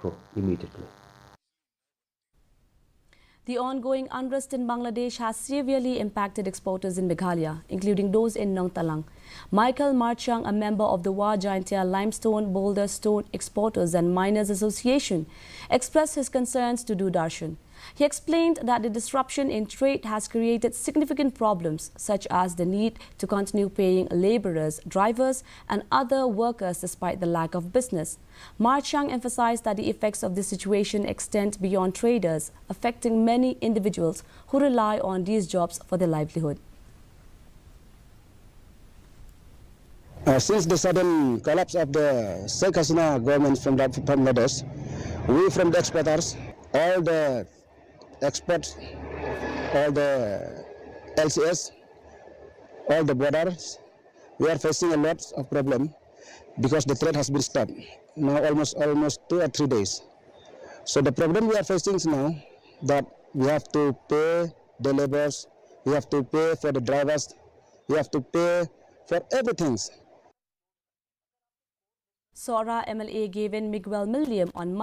go immediately. The ongoing unrest in Bangladesh has severely impacted exporters in Meghalaya, including those in Nong Talang. Michael Marchang, a member of the Wajaintia Limestone Boulder Stone Exporters and Miners Association, expressed his concerns to Doordarshan. He explained that the disruption in trade has created significant problems, such as the need to continue paying laborers, drivers and other workers despite the lack of business. Marchang emphasized that the effects of this situation extend beyond traders, affecting many individuals who rely on these jobs for their livelihood. Since the sudden collapse of the Sheikh Hasina government from Bangladesh, we from the exporters, all the exports, all the LCS, all the borders, we are facing a lot of problem because the trade has been stopped now almost 2 or 3 days. So the problem we are facing is now that we have to pay the laborers, we have to pay for the drivers, we have to pay for everything. Sora MLA gave in Miguel Milliam on Monday.